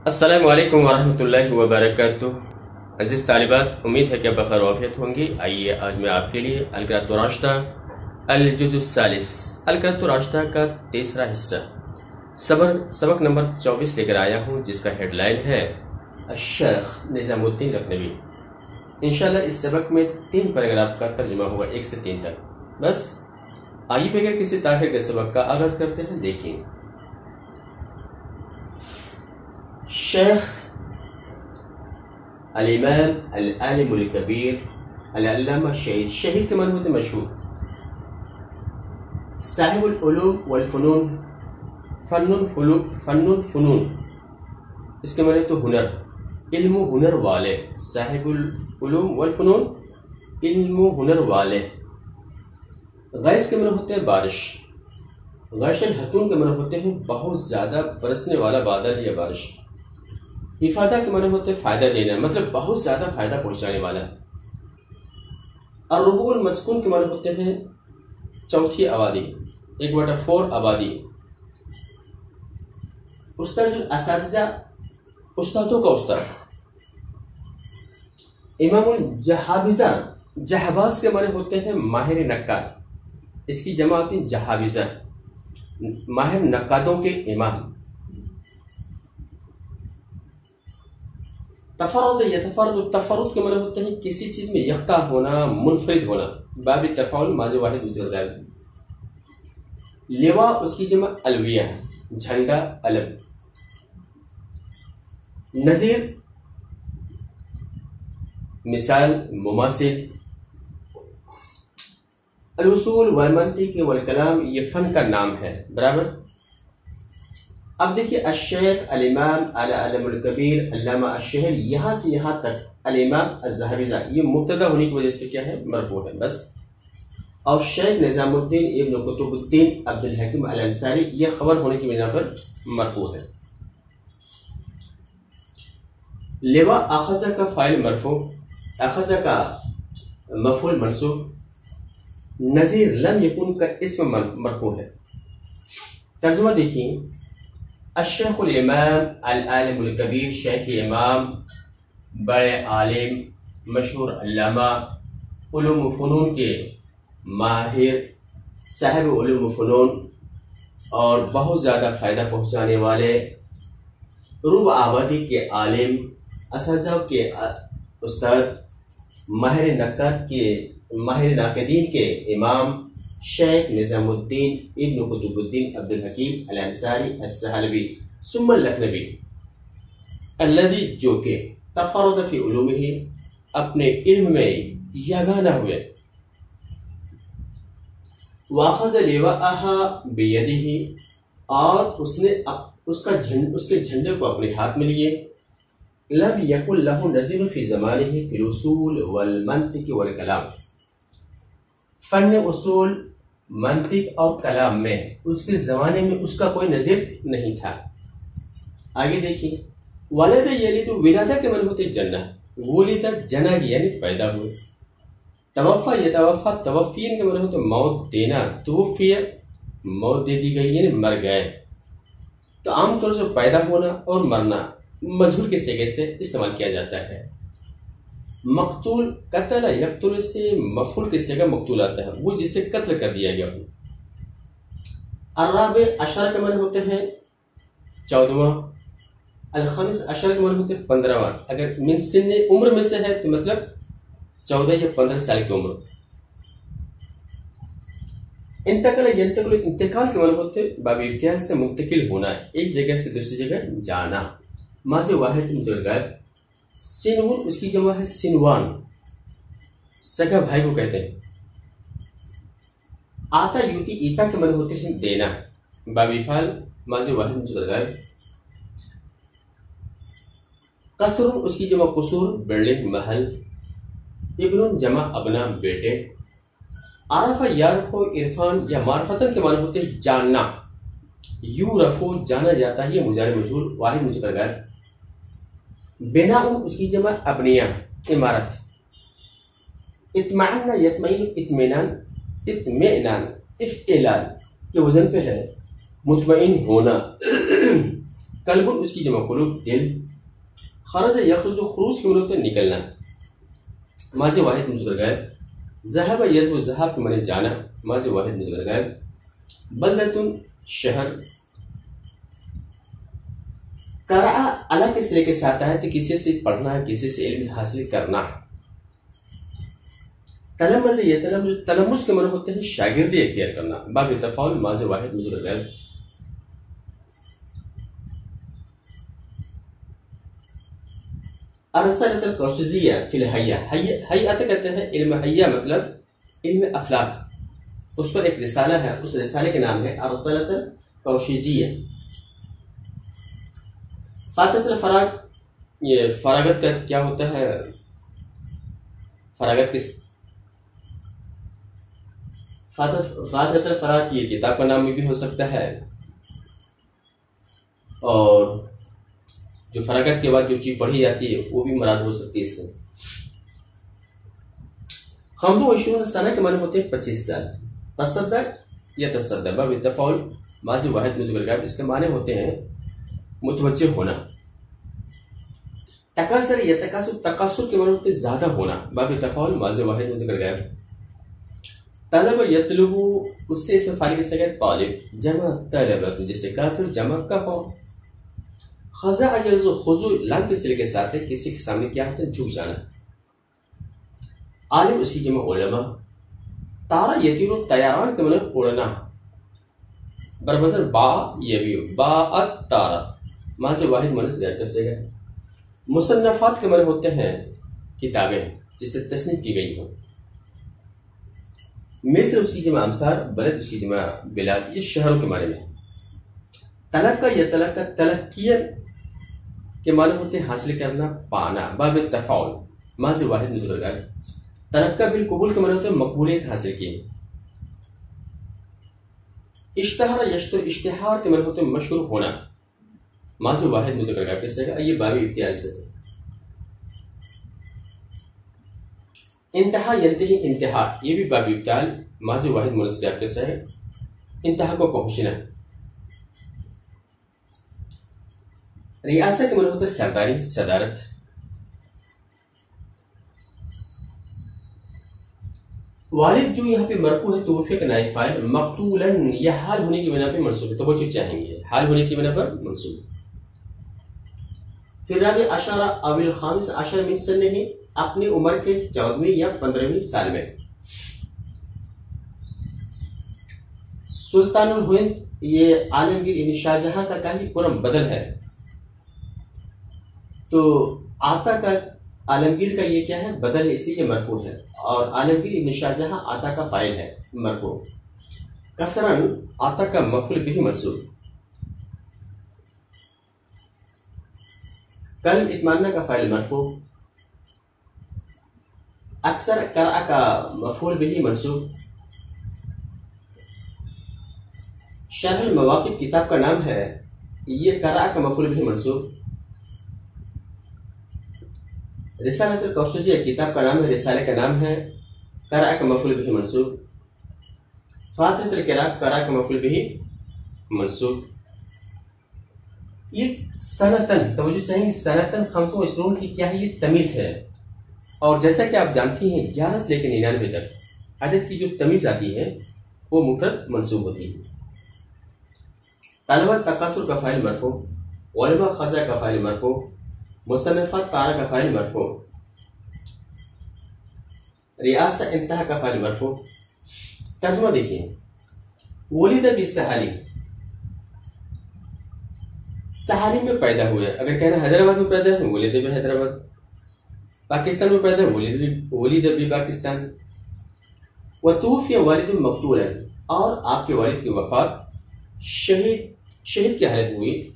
السلام علیکم ورحمۃ اللہ وبرکاتہ۔ عزیز طالبات، امید ہے کہ بخیر وافیت ہوں گی۔ آئیے آج میں آپ کے لیے القراءۃ الراشدہ الجزء الثالث القراءۃ الراشدہ کا تیسرا حصہ سبق نمبر 24 لے کر آیا ہوں، جس کا ہیڈ لائن ہے الشیخ نظام الدین لکھنوی۔ انشاءاللہ اس سبق میں 3 پیراگراف کا ترجمہ ہوگا، 1 سے 3 تک۔ بس آئیے بغیر کسی تاخیر کے سبق کا آغاز کرتے ہیں۔ دیکھیں، شیخ الامام العالم الکبیر العلامہ شہید کے معنی ہوتے مشہور، صاحب العلوم والفنون، فن الفنون اس کے معنی تو ہنر، علم و ہنر والے، صاحب العلوم والفنون علم و ہنر والے۔ غیث کے معنی ہوتے ہیں بارش، غیث الحتون کے معنی ہوتے ہیں بہت زیادہ برسنے والا بادل یا بارش۔ افادہ کے معنی ہوتے ہیں فائدہ دینا، مطلب بہت زیادہ فائدہ پہنچانے والا۔ الربوع المسکون کے معنی ہوتے ہیں چوتھی آبادی، 1/4 آبادی۔ استاذ الاساتذہ، استادوں کا استاد۔ امام الجہابذہ، جہباز کے معنی ہوتے ہیں ماہر نقاد، اس کی جمع ہوتی ہے جہابذہ، ماہر نقادوں کے امام۔ تفرد یتفرد، تفرد کے معنی ہوتے ہیں کسی چیز میں یکتا ہونا، منفرد ہونا، باب تفاعل ماضی واحد مضارع غائب۔ لواء اس کی جمع الویہ، جھنڈا، علم۔ نظیر مثال، مماثل۔ الاصول والمنطق والکلام یہ فن کا نام ہے، برابر۔ اب دیکھیے الشیخ الامام العالم الکبیر علامہ الشہر، یہاں سے یہاں تک الامام الذہبیزہ یہ مبتدا ہونے کی وجہ سے کیا ہے، مرفوع ہے بس۔ اور شیخ نظام الدین ابن قطب الدین عبد الحکیم الانصاری یہ خبر ہونے کی بنا پر مرفوع ہے۔ لواء اخذ کا فاعل مرفوع، اخذ کا مفعول منصوب۔ نظیر لم یکن کا اسم مرفوع ہے۔ ترجمہ دیکھیں، الشیخ الامام العالم الکبیر، شیخ امام بڑے عالم مشہور علامہ، علوم و فنون کے ماہر، صاحب علوم و فنون اور بہت زیادہ فائدہ پہنچانے والے، ربع آبادی کے عالم، اساتذہ کے استاد، ماہر ناقدین کے امام، شیخ نظام الدین ابن قطب الدین عبد الحکیم الانصاری السہلوی ثم لکھنوی، الذی جو کہ تفرد فی علومہ اپنے علم میں یگانہ ہوئے، واخذ لواءها بیدہ اور اس نے اس کے جھنڈے کو اپنے ہاتھ میں لیے، لم یکن لہ نظیر فی زمانہ فی الاصول والمنطق والکلام، فن اصول، منطق اور کلام میں اس کے زمانے میں اس کا کوئی نظیر نہیں تھا۔ آگے دیکھیے، ولد یلد، ولادہ کے معنی ہوتے جنہ، ولد جنا یعنی پیدا ہوئے۔ توفا یتوفا، توفین کے معنی ہوتے موت دینا، توفی موت دے دی گئی یعنی مر گئے۔ تو عام طور سے پیدا ہونا اور مرنا مجہول کے صیغے سے استعمال کیا جاتا ہے۔ مقتول، قتل یقتل سے مفعول کے صیغہ مقتول آتا ہے، وہ جسے قتل کر دیا گیا ہو۔ الرابع عشر کے معنی ہوتے ہیں 14واں، الخامس عشر کے معنی ہوتے ہیں 15واں۔ اگر من سن عمر میں سے ہے تو مطلب 14 یا 15 سال کی عمر۔ انتقل ینتقل، انتقال کے معنی ہوتے ہیں باب افتیال سے منتقل ہونا، ایک جگہ سے دوسری جگہ جانا، ماضی واحد مضارع غائب۔ سنون اس کی جمع ہے سنوان، سگا بھائی کو کہتے ہیں۔ آتا یوتی، ایتا کے معنی ہوتے ہیں دینا، باب افعال ماضی واحد مضارع غائب۔ قصر اس کی جمع قصور، بلڈنگ، محل۔ ابن جمع ابنا، بیٹے۔ عرف یعرف، عرفان یا معرفتن کے معنی ہوتے ہیں جاننا، یورف جانا جاتا ہے، یہ مضارع مجہول واحد مضارع غائب۔ بناء اس کی جمع ابنیہ، عمارت۔ اطمئن یطمئن، اطمینان، اطمئنان افعلان کے وزن پہ ہے، مطمئن ہونا۔ قلب اس کی جمع قلوب دل. خرج یخرج خروج کے معنی ہوتے ہیں نکلنا. ماضی واحد مذکر غائب. ذهب یذهب ذهاب کے معنی جانا ماضی واحد مذکر غائب. بلدۃ شہر. قرأ الگ کے سلے کے ساتھ ہے تو کسی سے پڑھنا ہے کسی سے علم حاصل کرنا. تلمذ یتلمذ تلمذ کے معنی ہوتے ہیں شاگردی اختیار کرنا. باب تفاعل ماضی واحد مذکر غائب. ارسلت القوشزیہ فی الحیہ. حیہ کہتے ہیں علم حیہ مطلب علم افلاک. اس پر ایک رسالہ ہے اس رسالے کے نام ہے ارسلت القوشزیہ. فاتت الفراغ یہ فراغت کا کیا ہوتا ہے فراغت کس فاتت الفراغ یہ کتاب کا نام بھی ہو سکتا ہے اور جو فراغت کے بعد جو چیز پڑھی جاتی ہے وہ بھی مراد ہو سکتی ہے اس سے. 25 سنہ کے معنی ہوتے ہیں 25 سال. تصدق یا تصدق باب تفاعل ماضی واحد مذکر غائب. اس کے معنی ہوتے ہیں متوجہ ہونا. تکاثر یا تکاثر کے معنی ہوتے ہیں زیادہ ہونا. باب تفاعل ماضی واحد مذکر غائب. طلب یطلب اس سے اسم فاعل کس سے طالب جمع طلبۃ جیسے کافر جمع کفر. خضع یغزو خضوع لام کے سلے کے ساتھ ہے کسی کے سامنے کیا ہوتا ہے جھک جانا. عالم اس کی جمع علماء. تارا یطیر طیران کے معنی اڑنا. بربزر با یبی باء تارا ماضی واحد مؤنث غیر کیسے گئے. مصنفات کے معنی ہوتے ہیں کتابیں جس سے تصنیف کی گئی ہو. مصر اس کی جمع امثال. بلد اس کی جمع بلاد. یہ شہروں کے معنی میں. تلقی یا تلقی تلقین کے معنی ہوتے ہیں حاصل کرنا پانا. باب تفاعل ماضی واحد مذکر غائب. تلقی بالقبول کے معنی ہوتے ہیں مقبولیت حاصل کی. اشتہر یشتہر اشتہار کے معنی ہوتے ہیں مشہور ہونا ماضی واحد مذکر غائب. کس سے یہ باب ابتداء سے. انتہا ینتہی انتہا یہ بھی باب ابتداء ماضی واحد مؤنث غائب. کس سے انتہا کو پہنچنا. ریاست کے معنی ہوتا ہے سرداری صدارت. والد جو یہاں پہ مرفوع ہے توفی کا نائب فاعل. مقتولاً یہ حال ہونے کی بنا پہ منصوب ہے. توجہ چاہیں گے حال ہونے کی بنا پر منصوب. پھر رابع عشرہ او الخامس عشر من سنہ اپنی عمر کے 14ویں یا 15ویں سال میں. سلطان الہند یہ عالمگیر ابن شاہ جہاں کا کہیں پورا بدل ہے. تو آتا کا عالمگیر کا یہ کیا ہے بدل ہے اس لیے مرفوع ہے اور عالمگیر ابن شاہ جہاں آتا کا فاعل ہے مرفوع. کسرن آتا کا مفعول بھی منصوب. کل اطمانہ کا فاعل مرفوع. اکثر قرأ کا مفعول بھی منصوب. شرح المواقف کتاب کا نام ہے یہ قرأ کا مفعول بھی منصوب. رسالۃ القوشزیہ کتاب کا نام ہے رسالے کا نام ہے قرأ کا مفعول بھی منصوب. فاتحۃ القراء قرأ کا مفعول بھی منصوب. یہ سنتن توجہ چاہیں گے. سنتن 25 کی کیا ہے یہ تمیز ہے اور جیسا کہ آپ جانتی ہیں 11 سے لے کے 99 تک عدد کی جو تمیز آتی ہے وہ مفرد منصوب ہوتی ہے. طلبہ تکاثر کا فاعل مرفوع. علماء خزا کا فاعل مرفوع. مصنفات طارا کا فاعل مرفوع. ریاست انتہا کا فاعل مرفوع. ترجمہ دیکھیں. ولد بالسہالی سہالی میں پیدا ہوئے. اگر کہنا حیدرآباد میں پیدا ہے ولد بھی حیدرآباد. پاکستان میں پیدا ہے ولد بھی پاکستان. وتوفی والد مقتولا اور آپ کے والد کی وفات شہید کی حالت میں ہوئی.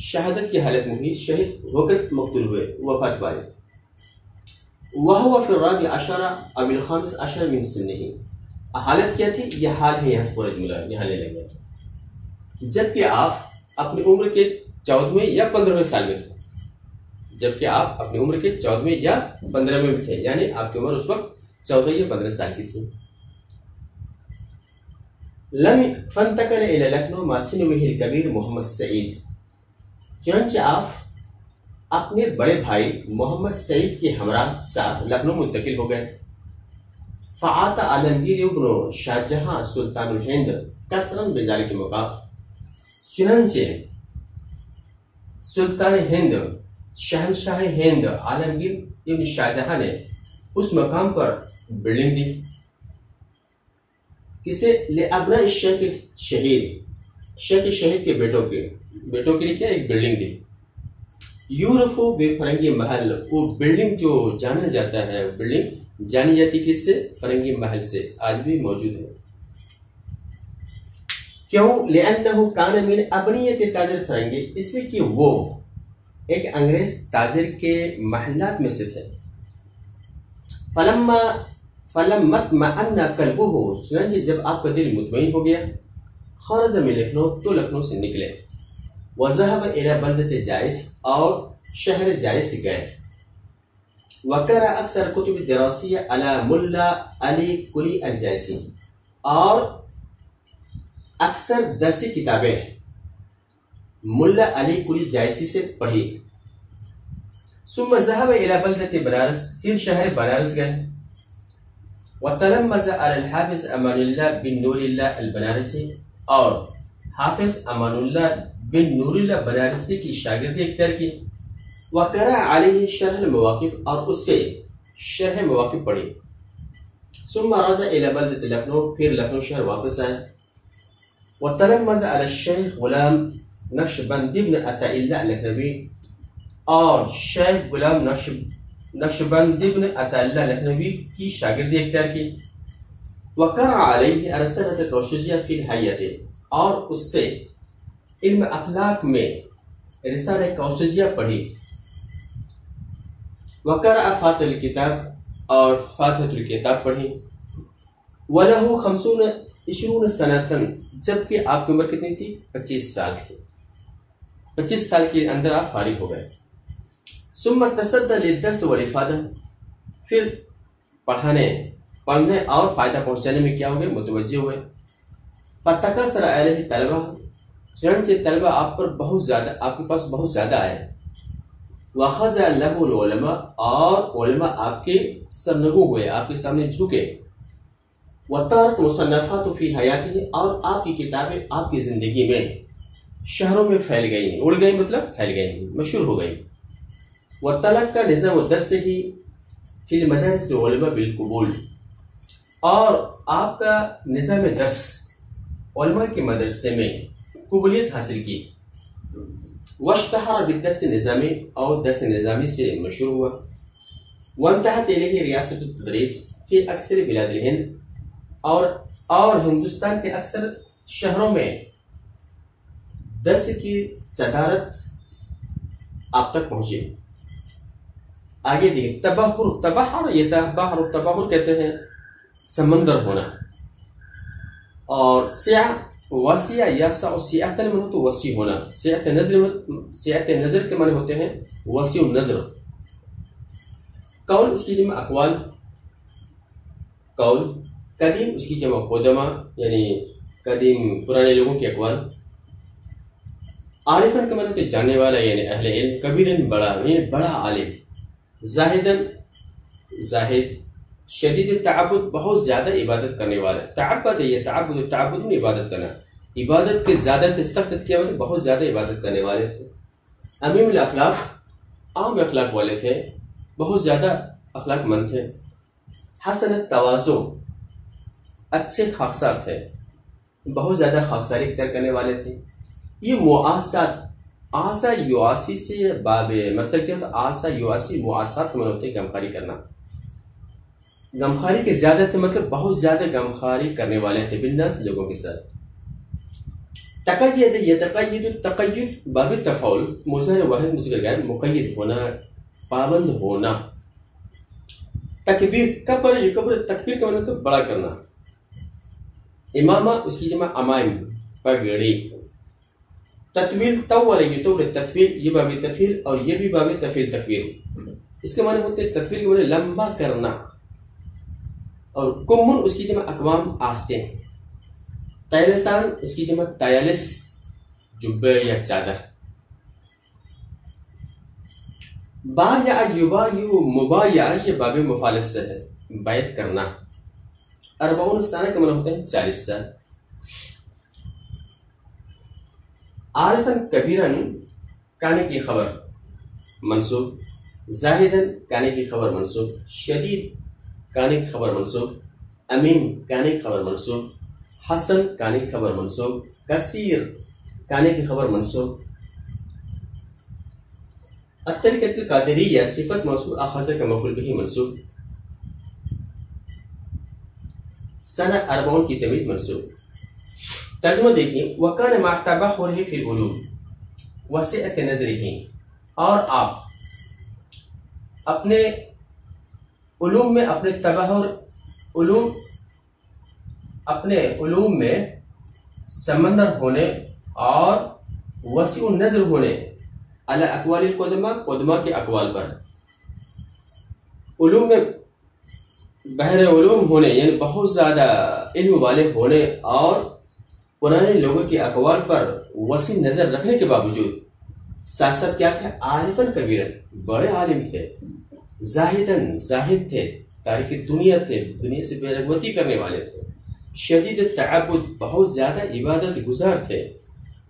شہادت کی حالت میں ہوئی. شہید ہو کر مقتول ہوئے وفات پائے. وہو فی الرابع عشر او الخامس عشر من سنہ. حالت کیا تھی یہ حال ہے. یہاں سے پورا جملہ یہاں لے لیں گے. جبکہ آپ اپنی عمر کے 14ویں یا 15ویں سال میں تھے. جبکہ آپ اپنی عمر کے 14ویں یا 15ویں میں تھے یعنی آپ کی عمر اس وقت 14 یا 15 سال کی تھی. لم فانتقل الى لکھنؤ مع سنه الكبير محمد سعید. چنانچہ آپ اپنے بڑے بھائی محمد سعید کے ہمراہ ساتھ لکھنؤ منتقل ہو گئے۔ فعات عالمگیر ابن شاہ جہاں سلطان الہند کثرن بذالک مقام، چنانچہ سلطان ہند شہنشاہ ہند عالمگیر ابن شاہ جہاں نے اس مقام پر بلڈنگ دی، کسے لابناء الشیخ شہید، شیخ شہید کے بیٹوں کے لیے کیا ایک بلڈنگ دی۔ یورفو بے فرنگی محل، وہ بلڈنگ جو جانا جاتا ہے، بلڈنگ جانی جاتی کس سے؟ فرنگی محل سے، آج بھی موجود ہے۔ کیوں؟ لأنه كان من ابنیت تاجر فرنگی، اس لیے کہ وہ ایک انگریز تاجر کے محلات میں سے تھے۔ فلما اطمأن قلبه، چنانچہ جب آپ کا دل مطمئن ہو گیا، خرج من لکھنؤ، تو لکھنؤ سے نکلے، وذهب الى بلدة جائز، اور شہر جائز گئے، وقرأ اکثر کتب دراسیہ على ملا علی قلی الجائسی، اور اکثر درسی کتابیں ملا علی قلی جائسی سے پڑھی۔ ثم ذهب الى بلدة بنارس، پھر شہر بنارس گئے، وتلمذ على الحافظ امان اللہ بن نور اللہ البنارسی، اور حافظ امان اللہ بن نور اللہ بنارسی کی شاگردی اختیار کی، وقرأ علیہ شرح المواقف، اور اس سے شرح مواقف پڑھی۔ ثم رجع الى بلدة لکھنؤ، پھر لکھنؤ شہر واپس آئے، وتلمذ على الشیخ غلام نقشبند بن عطا اللہ لکھنوی، اور شیخ غلام نقشبند بن عطا اللہ لکھنوی کی شاگردی اختیار کی، وقرأ علیہ رسالۃ کوشجیہ فی الحیۃ، اور اس سے علم اخلاق میں رسالہ کوشجیہ پڑھی، وقرأ فاتح الکتاب، اور فاتح الکتاب پڑھی، وَلَهُ 25 سنۃ، جبکہ آپ کی عمر کتنی تھی؟ 25 سال تھی، 25 سال کے اندر آپ فارغ ہو گئے۔ ثم تصدى للدرس والافادہ، پھر پڑھنے اور فائدہ پہنچانے میں کیا ہوئے؟ متوجہ ہوئے۔ فتکثر علیہ طلبہ، چنانچہ طلبہ آپ پر بہت زیادہ، آپ کے پاس بہت زیادہ آئے، وخضع له العلماء، اور علماء آپ کے سرنگو ہوئے، آپ کے سامنے جھکے، وطارت مصنفات فی حیاتہ، اور آپ کی کتابیں آپ کی زندگی میں شہروں میں پھیل گئی، اڑ گئی، مطلب پھیل گئی، مشہور ہو گئی۔ وتلقى نظام درسه فی المدارس العلماء بالقبول، اور آپ کا نظام درس علماء کے مدرسے میں قبولیت حاصل کی، واشتہر بالدرس نظامی، اور درس نظامی سے مشہور ہوا، وانتہت الیہ ریاست التدریس فی اکثر بلاد الہند، اور ہندوستان کے اکثر شہروں میں درس کی صدارت آپ تک پہنچی۔ آگے دیکھیں، تبحر، یہ تبحر کہتے ہیں سمندر ہونا، اور سیاہ وسیع یا سیاحت من تو وسیع ہونا، سیاحت نظر کے معنی ہوتے ہیں وسیع النظر۔ قول، اس کی جمع اقوال، قول، قدیم، اس کی جمع قدما، یعنی قدیم پرانے لوگوں کے اقوال، عارفن کا معنی ہوتے جاننے والا، یعنی اہل علم، کبیرن، بڑا، یعنی بڑا عالم، زاہدن، زاہد، شدید التعبد، بہت زیادہ عبادت کرنے والا، تعبد ہے یہ، تعبد میں عبادت کرنا، عبادت کے زیادہ تھے، سخت کیا ہوتے بہت زیادہ عبادت کرنے والے تھے۔ امیم الاخلاق، عام اخلاق والے تھے، بہت زیادہ اخلاق مند تھے۔ حسن التواضع، اچھے خاکسار تھے، بہت زیادہ خاکساری اختیار کرنے والے تھے۔ یہ معاصات، آسا یواسی سے باب مصدر کیا تو آسا یواسی، معاصات کے معنی ہوتے ہیں غمخواری کرنا، غمخواری کے زیادہ تھے، مطلب بہت زیادہ غمخواری کرنے والے تھے بالناس، لوگوں کے ساتھ۔ تقید، یتقید، تقید باب تفعول، مضارع واحد مذکر غائب، مقید ہونا، پابند ہونا۔ تکبیر، کبر، یہ کبر تکبیر کا معنی تو بڑا کرنا۔ امامہ، اس کی جمع امائم، پگڑی۔ تطویل، طول یطول تطویل، یہ باب تفعیل، اور یہ بھی باب تفعیل تکبیر، اس کے معنی ہوتے ہیں تطویل کے معنی لمبا کرنا۔ اور کمن، اس کی جمع اقوام، آستین۔ تیلسان، اس کی جمع تیالس، جبے یا چادر۔ بایا یبایع مبایع یہ باب مفالس سے ہے، بیعت کرنا۔ 40 سنہ کا مطلب ہوتا ہے 40 سال۔ عارفاً کبیراً کانے کی خبر منصوب، زاہداً کانے کی خبر منصوب، شدید کانے کی خبر منصوب، امین کانے کی خبر منصوب، حسن کانے کی خبر منصوب، کثیر کانے کی خبر منصوب۔ الطریقۃ القادریہ صفت موصول اخذ کا مفعول به منصوب، سنہ 40 کی تمیز منصوب۔ ترجمہ دیکھیں، وَكَانَ مَعَ تَبَحُرِهِ فِي الْعُلُومِ وَسِعَةِ نَظْرِهِ، اور آپ اپنے علوم میں اپنے تبحر اپنے علوم میں سمندر ہونے اور وسیع نظر ہونے علی اقوال قدما کے اقوال پر، علوم میں بحر علوم ہونے یعنی بہت زیادہ علم والے ہونے اور پرانے لوگوں کے اقوال پر وسیع نظر رکھنے کے باوجود ساتھ ساتھ کیا تھے؟ عارفاً کبیراً بڑے عالم تھے، زاہداً زاہد تھے، تارک دنیا تھے، دنیا سے بے رغبتی کرنے والے تھے، شدید التعبد بہت زیادہ عبادت گزار تھے،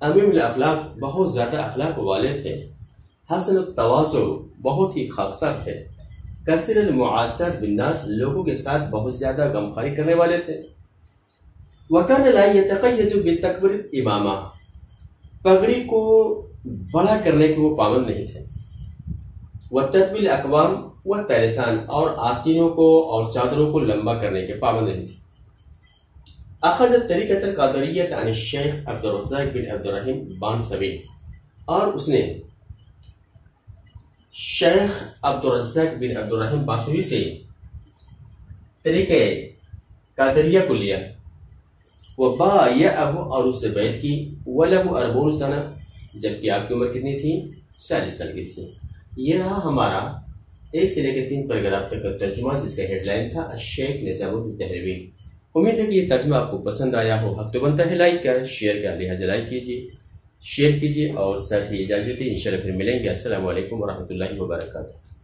امیم الاخلاق بہت زیادہ اخلاق والے تھے، حسن التواضع بہت ہی خاکسار تھے، کثیر المعاشرت بالناس لوگوں کے ساتھ بہت زیادہ غمخواری کرنے والے تھے، وَكَانَ لَا يَتَقَيَّدُ بِتَكْبِرِ الْإِمَامَةِ، پگڑی کو بڑا کرنے کے وہ پابند نہیں تھے، وَتَطْوِيلِ الْأَكْوَامِ وَالتَّلِسَانِ، اور آستینوں کو اور چادروں کو لمبا کرنے کے پابند نہیں تھے۔ اخذ الطریقۃ القادریہ عن الشیخ عبد الرزاق بن عبد الرحیم بانسوی، اور اس نے شیخ عبد الرزاق بن عبد الرحیم بانسوی سے طریقہ قادریہ کو لیا، وبایعہ، اور اس سے بیعت کی، وَلَهُ 40 سنہ، جبکہ آپ کی عمر کتنی تھی؟ 40 سال کی تھی۔ یہ رہا ہمارا 1 سے لے کے 3 پیراگراف تک کا ترجمہ، جس کا ہیڈ لائن تھا الشیخ نظام الدین دہلوی۔ امید ہے کہ یہ ترجمہ آپ کو پسند آیا ہو۔ حق تو بنتا ہے لائک کا، شیئر کا، لہٰذا لائک کیجیے، شیئر کیجیے، اور ساتھ ہی اجازت دی، انشاءاللہ پھر ملیں گے۔ السلام علیکم ورحمۃ اللہ وبرکاتہ۔